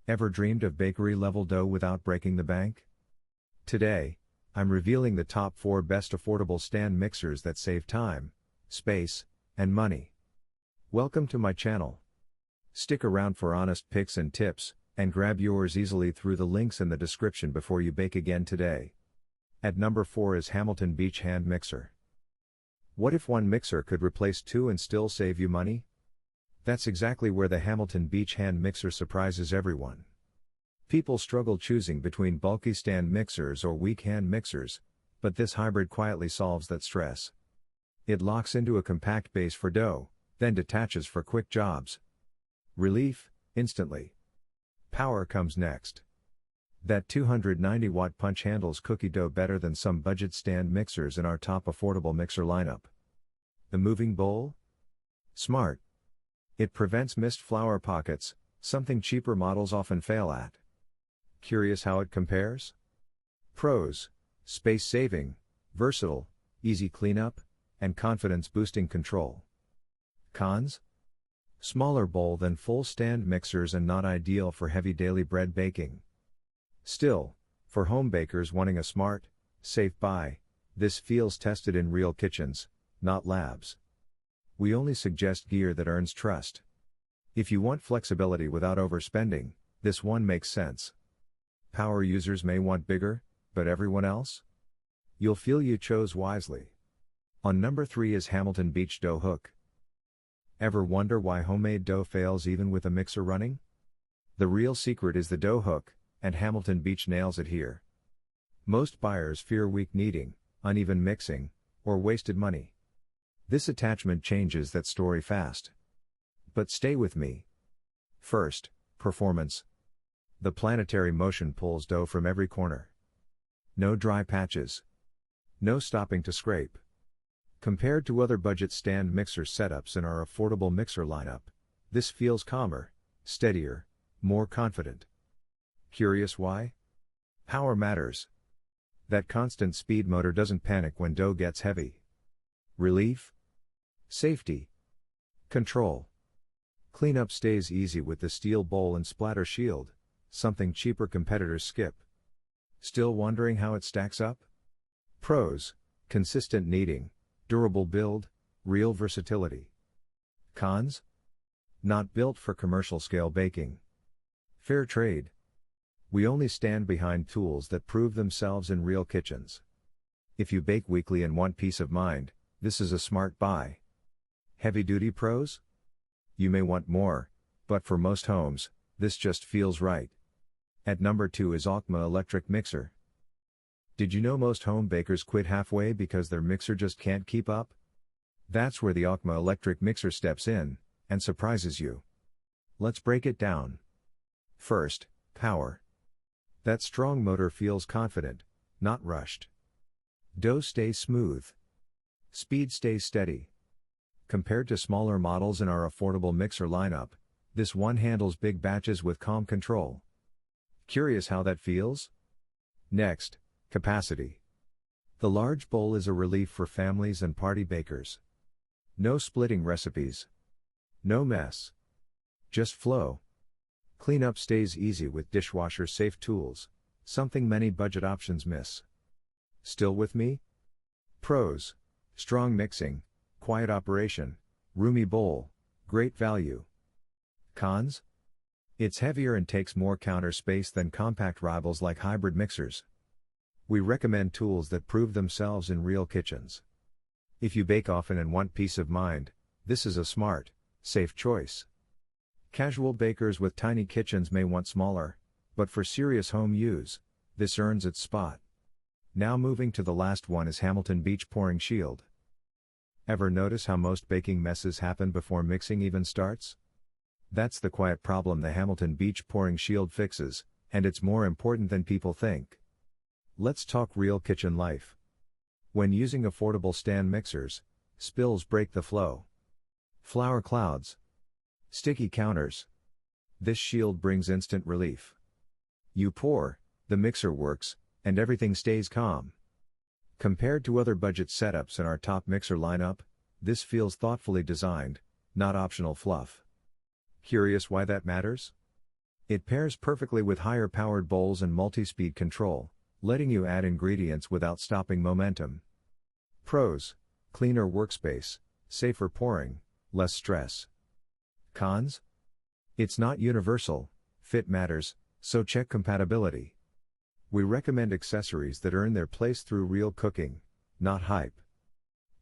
Ever dreamed of bakery-level dough without breaking the bank? Today, I'm revealing the top 4 best affordable stand mixers that save time, space, and money. Welcome to my channel. Stick around for honest picks and tips, and grab yours easily through the links in the description before you bake again today. At number 4 is Hamilton Beach Hand Mixer. What if one mixer could replace 2 and still save you money? That's exactly where the Hamilton Beach Hand Mixer surprises everyone. People struggle choosing between bulky stand mixers or weak hand mixers, but this hybrid quietly solves that stress. It locks into a compact base for dough, then detaches for quick jobs. Relief, instantly. Power comes next. That 290-watt punch handles cookie dough better than some budget stand mixers in our top affordable mixer lineup. The moving bowl? Smart. It prevents missed flour pockets, something cheaper models often fail at. Curious how it compares? Pros: space saving, versatile, easy cleanup, and confidence boosting control. Cons? Smaller bowl than full stand mixers and not ideal for heavy daily bread baking. Still, for home bakers wanting a smart, safe buy, this feels tested in real kitchens, not labs. We only suggest gear that earns trust. If you want flexibility without overspending, this one makes sense. Power users may want bigger, but everyone else? You'll feel you chose wisely. On number 3 is Hamilton Beach Dough Hook. Ever wonder why homemade dough fails even with a mixer running? The real secret is the dough hook, and Hamilton Beach nails it here. Most buyers fear weak kneading, uneven mixing, or wasted money. This attachment changes that story fast. But stay with me. First, performance. The planetary motion pulls dough from every corner. No dry patches. No stopping to scrape. Compared to other budget stand mixer setups in our affordable mixer lineup, this feels calmer, steadier, more confident. Curious why? Power matters. That constant speed motor doesn't panic when dough gets heavy. Relief? Safety. Control. Cleanup stays easy with the steel bowl and splatter shield, something cheaper competitors skip. Still wondering how it stacks up? Pros: consistent kneading, durable build, real versatility. Cons? Not built for commercial scale baking. Fair trade. We only stand behind tools that prove themselves in real kitchens. If you bake weekly and want peace of mind, this is a smart buy. Heavy-duty pros? You may want more, but for most homes, this just feels right. At number 2 is Aucma Electric Mixer. Did you know most home bakers quit halfway because their mixer just can't keep up? That's where the Aucma Electric Mixer steps in, and surprises you. Let's break it down. First, power. That strong motor feels confident, not rushed. Dough stays smooth. Speed stays steady. Compared to smaller models in our affordable mixer lineup, this one handles big batches with calm control. Curious how that feels? Next, capacity. The large bowl is a relief for families and party bakers. No splitting recipes. No mess. Just flow. Cleanup stays easy with dishwasher-safe tools, something many budget options miss. Still with me? Pros: strong mixing, quiet operation, roomy bowl, great value. Cons? It's heavier and takes more counter space than compact rivals like hybrid mixers. We recommend tools that prove themselves in real kitchens. If you bake often and want peace of mind, this is a smart, safe choice. Casual bakers with tiny kitchens may want smaller, but for serious home use, this earns its spot. Now moving to the last one is Hamilton Beach Pouring Shield. Ever notice how most baking messes happen before mixing even starts? That's the quiet problem the Hamilton Beach Pouring Shield fixes, and it's more important than people think. Let's talk real kitchen life. When using affordable stand mixers, spills break the flow. Flour clouds. Sticky counters. This shield brings instant relief. You pour, the mixer works, and everything stays calm. Compared to other budget setups in our top mixer lineup, this feels thoughtfully designed, not optional fluff. Curious why that matters? It pairs perfectly with higher powered bowls and multi-speed control, letting you add ingredients without stopping momentum. Pros: cleaner workspace, safer pouring, less stress. Cons: it's not universal, fit matters, so check compatibility. We recommend accessories that earn their place through real cooking, not hype.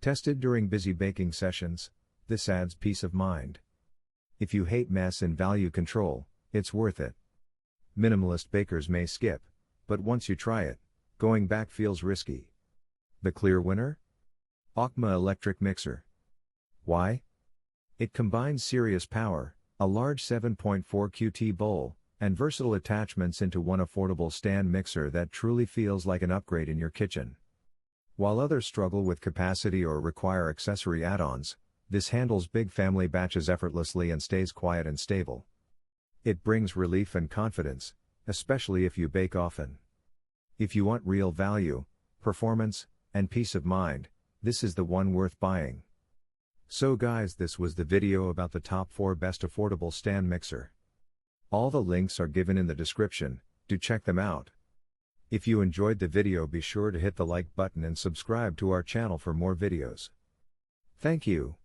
Tested during busy baking sessions, this adds peace of mind. If you hate mess and value control, it's worth it. Minimalist bakers may skip, but once you try it, going back feels risky. The clear winner? Aucma electric mixer. Why? It combines serious power, a large 7.4 QT bowl, and versatile attachments into one affordable stand mixer that truly feels like an upgrade in your kitchen. While others struggle with capacity or require accessory add-ons, this handles big family batches effortlessly and stays quiet and stable. It brings relief and confidence, especially if you bake often. If you want real value, performance, and peace of mind, this is the one worth buying. So guys, this was the video about the top 4 best affordable stand mixer. All the links are given in the description, do check them out. If you enjoyed the video, be sure to hit the like button and subscribe to our channel for more videos. Thank you.